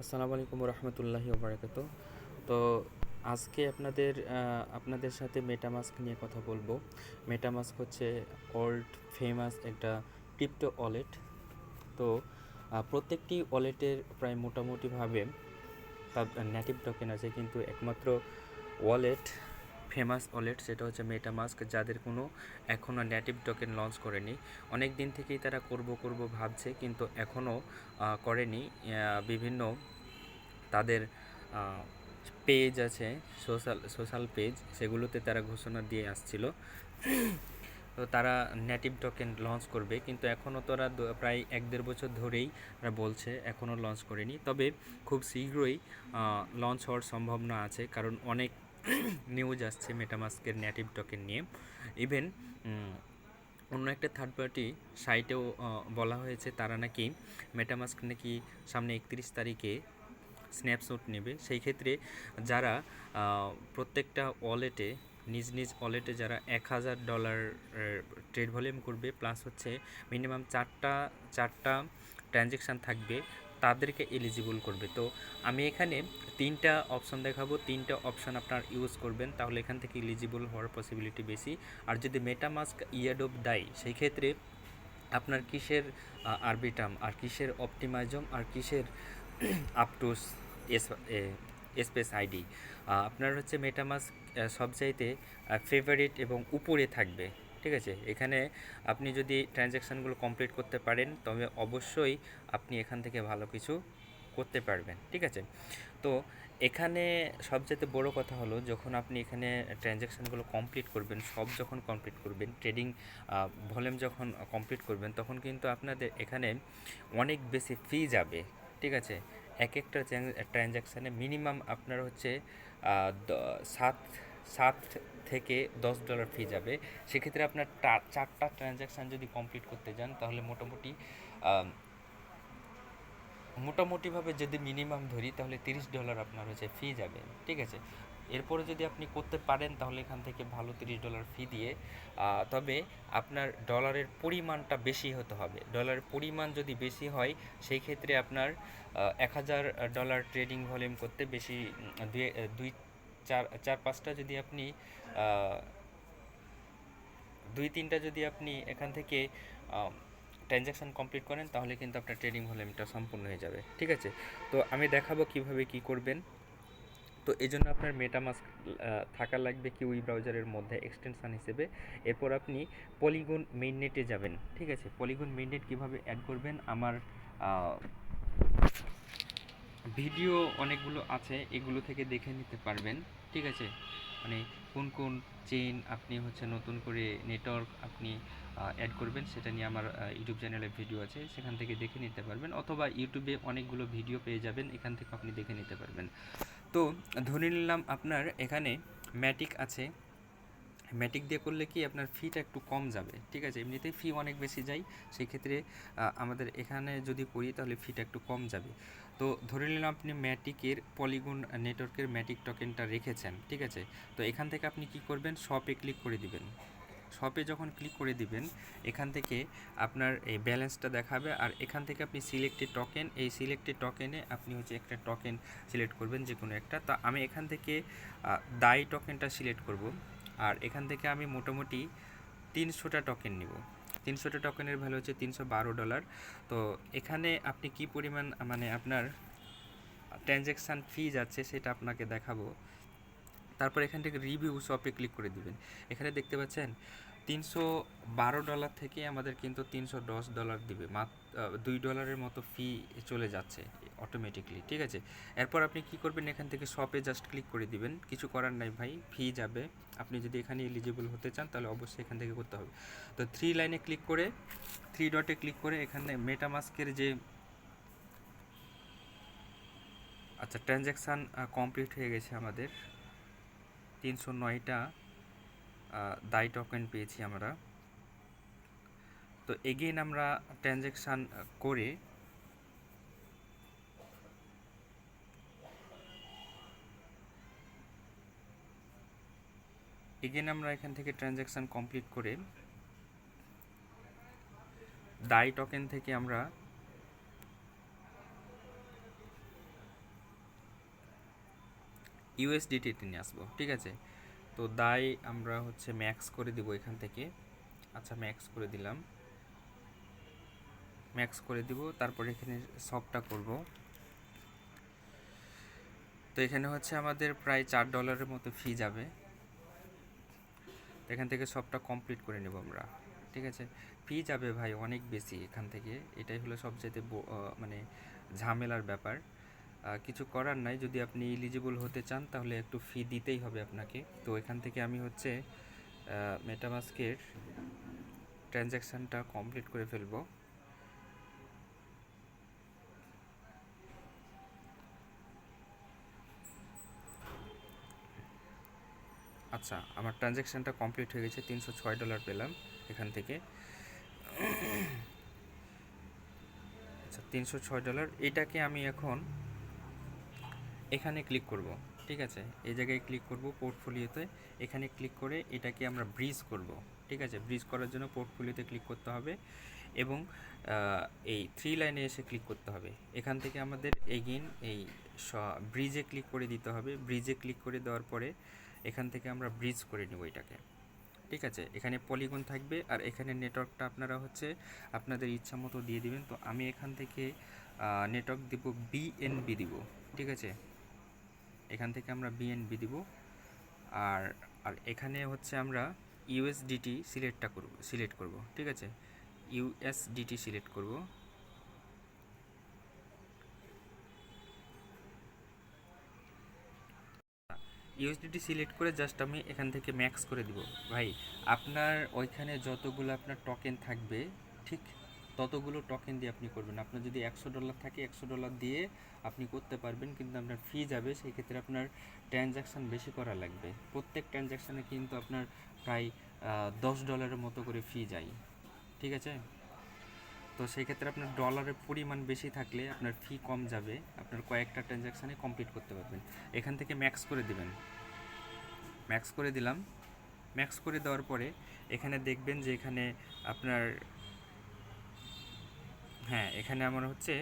আসসালামু আলাইকুম রহমতুল্লাহি ওবরাকাতু। তো আজকে আপনাদের সাথে মেটামাস্ক নিয়ে কথা বলবো। মেটামাস্ক হচ্ছে ওয়ার্ল্ড ফেমাস একটা ক্রিপ্টো ওয়ালেট। তো প্রত্যেকটি ওয়ালেটের প্রায় মোটামুটিভাবে তার নেটিভ টোকেন আছে, কিন্তু একমাত্র ওয়ালেট ফেমাস ওয়ালেট সেটা হচ্ছে মেটামাস্ক, যাদের কোনো এখনও নেটিভ টোকেন লঞ্চ করেনি। অনেক দিন থেকেই তারা করব ভাবছে, কিন্তু এখনও করেনি। বিভিন্ন তাদের পেজ আছে, সোশ্যাল পেজ, সেগুলোতে তারা ঘোষণা দিয়ে আসছিল তো তারা নেটিভ টোকেন লঞ্চ করবে, কিন্তু এখনও তারা প্রায় 1-1.5 বছর ধরেই তারা বলছে এখনও লঞ্চ করেনি। তবে খুব শীঘ্রই লঞ্চ হওয়ার সম্ভাবনা আছে, কারণ অনেক নিউজ আসছে মেটামাস্কের নেটিভ টোকেন নিয়ে। ইভেন অন্য একটা থার্ড পার্টি সাইটেও বলা হয়েছে তারা নাকি মেটামাস্ক নাকি সামনে 31 তারিখে স্ন্যাপশট নেবে। সেই ক্ষেত্রে যারা প্রত্যেকটা ওয়ালেটে নিজ নিজ ওয়ালেটে যারা $1000 ট্রেড ভলিউম করবে, প্লাস হচ্ছে মিনিমাম চারটা ট্রানজ্যাকশান থাকবে, তাদেরকে এলিজিবল করবে। তো আমি এখানে 3টা অপশন দেখাবো, 3টা অপশন আপনার ইউজ করবেন, তাহলে এখান থেকে এলিজিবল হওয়ার পসিবিলিটি বেশি। আর যদি মেটামাস্ক ইয়ারড্রপ দেয়, সেই ক্ষেত্রে আপনার কিসের আরবিটাম, আর কিসের অপটিমাইজম, আর কিসের আপ টু স্পেস আইডি, আপনার হচ্ছে মেটামাস্ক সবচাইতে ফেভারিট এবং উপরে থাকবে। ঠিক আছে, এখানে আপনি যদি ট্রানজ্যাকশানগুলো কমপ্লিট করতে পারেন, তবে অবশ্যই আপনি এখান থেকে ভালো কিছু করতে পারবেন। ঠিক আছে, তো এখানে সবচেয়ে বড় কথা হলো, যখন আপনি এখানে ট্রানজ্যাকশানগুলো কমপ্লিট করবেন, সব যখন কমপ্লিট করবেন, ট্রেডিং ভলিউম যখন কমপ্লিট করবেন, তখন কিন্তু আপনাদের এখানে অনেক বেশি ফি যাবে। ঠিক আছে, এক একটা ট্রানজ্যাকশানে মিনিমাম আপনার হচ্ছে সাত সাত থেকে $10 ফি যাবে। সেক্ষেত্রে আপনার 4টা ট্রানজ্যাকশান যদি কমপ্লিট করতে যান, তাহলে মোটামুটিভাবে যদি মিনিমাম ধরি, তাহলে $30 আপনার হচ্ছে ফি যাবে। ঠিক আছে, এরপরে যদি আপনি করতে পারেন, তাহলে এখান থেকে ভালো $30 ফি দিয়ে, তবে আপনার ডলারের পরিমাণটা বেশি হতে হবে। ডলারের পরিমাণ যদি বেশি হয়, সেই ক্ষেত্রে আপনার $1000 ট্রেডিং ভলিউম করতে বেশি দুই চার পাঁচটা যদি আপনি 2-3টা যদি আপনি এখান থেকে ট্রানজ্যাকশান কমপ্লিট করেন, তাহলে কিন্তু আপনার ট্রেডিং ভলিউমটা সম্পূর্ণ হয়ে যাবে। ঠিক আছে, তো আমি দেখাবো কিভাবে কি করবেন। তো এই জন্য আপনার মেটামাস্ক থাকা লাগবে কিউই ব্রাউজারের মধ্যে এক্সটেনশান হিসেবে। এরপর আপনি পলিগন মেইননেটে যাবেন। ঠিক আছে, পলিগন মেইননেট কীভাবে অ্যাড করবেন, আমার ভিডিও অনেকগুলো আছে, এগুলো থেকে দেখে নিতে পারবেন। ঠিক আছে, মানে কোন কোন চেইন আপনি হচ্ছে নতুন করে নেটওয়ার্ক আপনি অ্যাড করবেন, সেটা নিয়ে আমার ইউটিউব চ্যানেলে ভিডিও আছে, সেখান থেকে দেখে নিতে পারবেন, অথবা ইউটিউবে অনেকগুলো ভিডিও পেয়ে যাবেন, এখান থেকে আপনি দেখে নিতে পারবেন। তো ধরে নিলাম আপনার এখানে ম্যাটিক আছে, ম্যাটিক দিয়ে করলে কি আপনার ফিটা একটু কম যাবে। ঠিক আছে, এমনিতেই ফি অনেক বেশি যায়, সেই ক্ষেত্রে আমাদের এখানে যদি করি, তাহলে ফিটা একটু কম যাবে। তো ধরে নিলাম আপনি ম্যাটিকের পলিগন নেটওয়ার্কের ম্যাটিক টোকেনটা রেখেছেন। ঠিক আছে, তো এখান থেকে আপনি কি করবেন, শপে ক্লিক করে দিবেন। শপে যখন ক্লিক করে দিবেন, এখান থেকে আপনার এই ব্যালেন্সটা দেখাবে, আর এখান থেকে আপনি সিলেক্টেড টোকেন, এই সিলেক্টেড টোকেনে আপনি হচ্ছে একটা টোকেন সিলেক্ট করবেন, যে কোনো একটা। তা আমি এখান থেকে দাই টোকেনটা সিলেক্ট করব, আর এখান থেকে আমি মোটামুটি 300টা টোকেন নিব। 300টা টোকেনের ভ্যালু হচ্ছে $312। তো এখানে আপনি কি পরিমাণ মানে আপনার ট্রানজ্যাকশান ফি যাচ্ছে সেটা আপনাকে দেখাবো। তারপর এখান থেকে রিভিউ শপে ক্লিক করে দিবেন। এখানে দেখতে পাচ্ছেন $312 থেকে আমাদের কিন্তু $310 দিবে, মাত্র $2 মতো ফি চলে যাচ্ছে অটোমেটিকলি। ঠিক আছে, এরপর আপনি কি করবেন, এখান থেকে শপে জাস্ট ক্লিক করে দিবেন, কিছু করার নাই ভাই, ফি যাবে। আপনি যদি এখানে এলিজিবল হতে চান, তাহলে অবশ্যই এখান থেকে করতে হবে। তো 3 লাইনে ক্লিক করে, 3 ডটে ক্লিক করে, এখানে মেটামাস্কের যে আচ্ছা ট্রানজ্যাকশান কমপ্লিট হয়ে গেছে আমাদের, 309টা দাই টোকেন পেয়েছি আমরা। তো এগেইন আমরা ট্রানজ্যাকশান করে আমরা এখান থেকে ট্রানজ্যাকশান কমপ্লিট করে দাই টোকেন থেকে আমরা ইউএসডিটিতে নিয়ে আসবো, ঠিক আছে। তো দাই আমরা হচ্ছে ম্যাক্স করে দিব এখান থেকে। আচ্ছা, ম্যাক্স করে দিলাম, ম্যাক্স করে দিব। তারপর এখানে সবটা করব। তো এখানে হচ্ছে আমাদের প্রায় $4 মতো ফি যাবে। এখান থেকে সবটা কমপ্লিট করে নেব আমরা, ঠিক আছে। ফি যাবে ভাই অনেক বেশি এখান থেকে, এটাই হলো সবচেয়ে মানে ঝামেলার ব্যাপার। কিছু করার নাই, যদি আপনি এলিজিবল হতে চান তাহলে একটু ফি দিতেই হবে আপনাকে। তো এখান থেকে আমি হচ্ছে মেটামাস্কের ট্রানজ্যাকশানটা কমপ্লিট করে ফেলবো। আচ্ছা, আমার ট্রানজ্যাকশানটা কমপ্লিট হয়ে গেছে, $306 পেলাম এখান থেকে। আচ্ছা, $306, এটাকে আমি এখন এখানে ক্লিক করব, ঠিক আছে। এই জায়গায় ক্লিক করব পোর্টফোলিওতে, এখানে ক্লিক করে এটাকে আমরা ব্রিজ করব, ঠিক আছে। ব্রিজ করার জন্য পোর্টফোলিওতে ক্লিক করতে হবে এবং এই 3 লাইনে এসে ক্লিক করতে হবে। এখান থেকে আমাদের এগেইন এই ব্রিজে ক্লিক করে দিতে হবে। ব্রিজে ক্লিক করে দেওয়ার পরে এখান থেকে আমরা ব্রিজ করে নেব এটাকে, ঠিক আছে। এখানে পলিগন থাকবে আর এখানে নেটওয়ার্কটা আপনারা হচ্ছে আপনাদের ইচ্ছা মতো দিয়ে দিবেন। তো আমি এখান থেকে নেটওয়ার্ক দিব বিএনবি দিব, ঠিক আছে। এখান থেকে আমরা বিএনবি দিব। আর আর এখানে হচ্ছে আমরা ইউএসডিটি সিলেক্ট করব, ঠিক আছে। ইউএসডিটি সিলেক্ট করব। ইউএসডিটি সিলেক্ট করে জাস্ট আমি এখান থেকে ম্যাক্স করে দিব। ভাই, আপনার ওইখানে যতগুলো আপনার টোকেন থাকবে, ঠিক ততগুলো টোকেন দিয়ে আপনি করবেন। আপনার যদি $100 থাকে, $100 দিয়ে আপনি করতে পারবেন, কিন্তু আপনার ফি যাবে। সেই ক্ষেত্রে আপনার ট্রানজ্যাকশান বেশি করা লাগবে। প্রত্যেক ট্রানজ্যাকশানে কিন্তু আপনার প্রায় $10 মতো করে ফি যায়, ঠিক আছে। তো সেই ক্ষেত্রে আপনার ডলারের পরিমাণ বেশি থাকলে আপনার ফি কম যাবে, আপনার কয়েকটা ট্রানজ্যাকশানে কমপ্লিট করতে পারবেন। এখান থেকে ম্যাক্স করে দিবেন, ম্যাক্স করে দিলাম। ম্যাক্স করে দেওয়ার পরে এখানে দেখবেন যে এখানে আপনার, হ্যাঁ, এখানে আমার হচ্ছে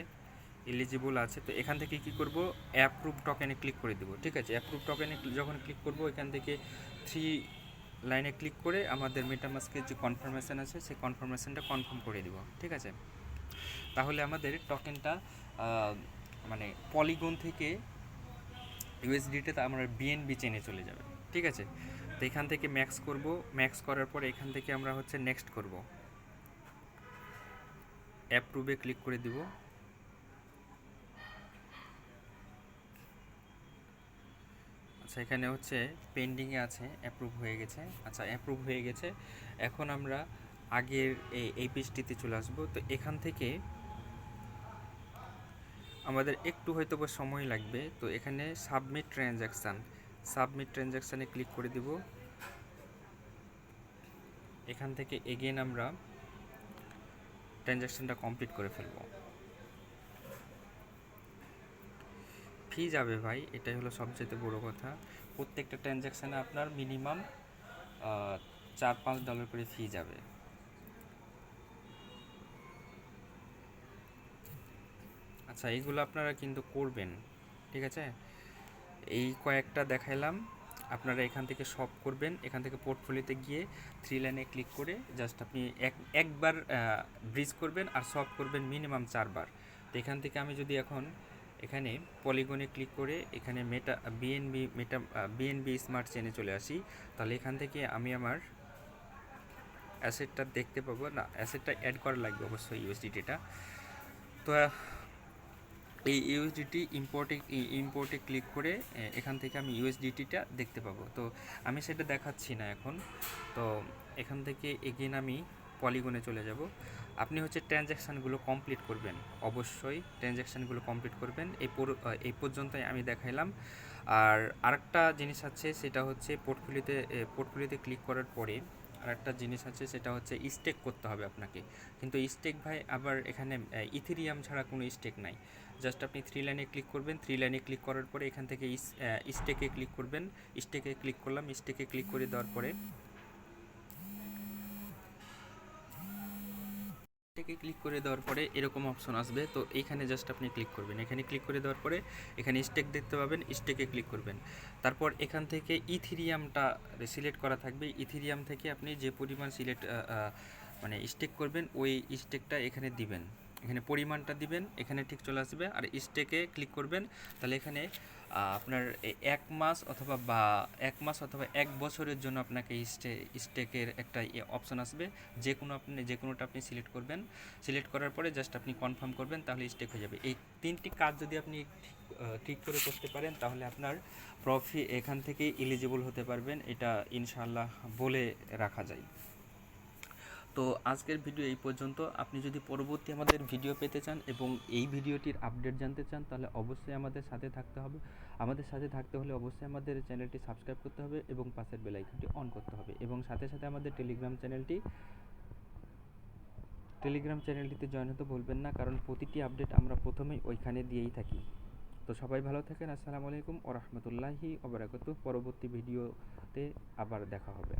এলিজিবল আছে। তো এখান থেকে কি করব, অ্যাপ্রুভ টোকেনে ক্লিক করে দেবো, ঠিক আছে। অ্যাপ্রুভ টোকেনে যখন ক্লিক করব এখান থেকে 3 লাইনে ক্লিক করে আমাদের মেটামাস্কের যে কনফার্মেশন আছে সেই কনফার্মেশনটা কনফার্ম করে দিব, ঠিক আছে। তাহলে আমাদের টোকেনটা মানে পলিগন থেকে ইউএসডিতে আমরা বিএনবি চেনে চলে যাবে, ঠিক আছে। তো এখান থেকে ম্যাক্স করব। ম্যাক্স করার পরে এখান থেকে আমরা হচ্ছে নেক্সট করব, অ্যাপ্রুভে ক্লিক করে দিব। আচ্ছা, এখানে হচ্ছে পেন্ডিংয়ে আছে, অ্যাপ্রুভ হয়ে গেছে। আচ্ছা, অ্যাপ্রুভ হয়ে গেছে। এখন আমরা আগের এই পেজটিতে চলে আসব। তো এখান থেকে আমাদের একটু হয়তো বা সময় লাগবে। তো এখানে সাবমিট ট্রানজ্যাকশানে ক্লিক করে দিব। এখান থেকে এগেন আমরা ট্রানজ্যাকশানটা কমপ্লিট করে ফেলব। ফি যাবে ভাই, এটাই হলো সবচেয়ে বড় কথা। প্রত্যেকটা ট্রানজ্যাকশানে আপনার মিনিমাম $4-5 করে ফি যাবে। আচ্ছা, এইগুলো আপনারা কিন্তু করবেন, ঠিক আছে। এই কয়েকটা দেখাইলাম, আপনারা এখান থেকে সব করবেন। এখান থেকে পোর্টফোলিওতে গিয়ে 3 লাইনে ক্লিক করে জাস্ট আপনি একবার ব্রিজ করবেন আর সব করবেন মিনিমাম 4 বার। তো এখান থেকে আমি যদি এখন এখানে পলিগনে ক্লিক করে এখানে বিএনবি স্মার্ট চেনে চলে আসি, তাহলে এখান থেকে আমি আমার অ্যাসেটটা দেখতে পাবো। না, অ্যাসেটটা অ্যাড করা লাগবে অবশ্যই, ইউএসডিটিটা। তো এই ইউএসডিটি ইম্পোর্টে ক্লিক করে এখান থেকে আমি ইউএসডিটিটা দেখতে পাবো। তো আমি সেটা দেখাচ্ছি না এখন। তো এখান থেকে এগেন আমি পলিগনে চলে যাব। আপনি হচ্ছে ট্রানজ্যাকশানগুলো কমপ্লিট করবেন, অবশ্যই ট্রানজ্যাকশানগুলো কমপ্লিট করবেন। এই পর্যন্তই আমি দেখাইলাম। আর আরেকটা জিনিস আছে, সেটা হচ্ছে পোর্টফোলিওতে ক্লিক করার পরে আরেকটা জিনিস আছে, সেটা হচ্ছে স্টেক করতে হবে আপনাকে। কিন্তু স্টেক ভাই আবার এখানে ইথেরিয়াম ছাড়া কোনো স্টেক নাই। জাস্ট আপনি 3 লাইনে ক্লিক করবেন। 3 লাইনে ক্লিক করার পরে এখান থেকে স্টেকে ক্লিক করবেন। স্টেকে ক্লিক করলাম। স্টেকে ক্লিক করে দেওয়ার পরে থেকে ক্লিক করে দেওয়ার পরে এরকম অপশন আসবে, তো এইখানে জাস্ট আপনি ক্লিক করবেন। এখানে ক্লিক করে দেওয়ার পরে এখানে স্টেক দেখতে পাবেন, স্টেকে ক্লিক করবেন। তারপর এখান থেকে ইথিরিয়ামটা সিলেক্ট করা থাকবে। ইথিরিয়াম থেকে আপনি যে পরিমাণ মানে স্টেক করবেন ওই স্টেকটা এখানে দিবেন, এখানে পরিমাণটা দিবেন, এখানে ঠিক চলে আসবে। আর স্টেকে ক্লিক করবেন, তাহলে এখানে আপনার 1 মাস অথবা 1 বছরের জন্য আপনাকে স্টেকের একটা অপশন আসবে। যে কোনোটা আপনি সিলেক্ট করবেন। সিলেক্ট করার পরে জাস্ট আপনি কনফার্ম করবেন, তাহলে স্টেক হয়ে যাবে। এই 3টি কাজ যদি আপনি ঠিক করে করতে পারেন, তাহলে আপনার এখান থেকে এলিজিবল হতে পারবেন, এটা ইনশাআল্লাহ বলে রাখা যায়। তো আজকের ভিডিও এই পর্যন্ত। আপনি যদি পরবর্তী আমাদের ভিডিও পেতে চান এবং এই ভিডিওটির আপডেট জানতে চান, তাহলে অবশ্যই আমাদের সাথে থাকতে হবে। আমাদের সাথে থাকতে হলে অবশ্যই আমাদের চ্যানেলটি সাবস্ক্রাইব করতে হবে এবং পাশের বেল আইকনটি অন করতে হবে, এবং সাথে সাথে আমাদের টেলিগ্রাম চ্যানেলটিতে জয়েন হতে ভুলবেন না, কারণ প্রতিটি আপডেট আমরা প্রথমেই ওইখানে দিয়েই থাকি। তো সবাই ভালো থাকেন। আসসালামু আলাইকুম ওয়া রাহমাতুল্লাহি ওয়া বারাকাতুহু। পরবর্তী ভিডিওতে আবার দেখা হবে।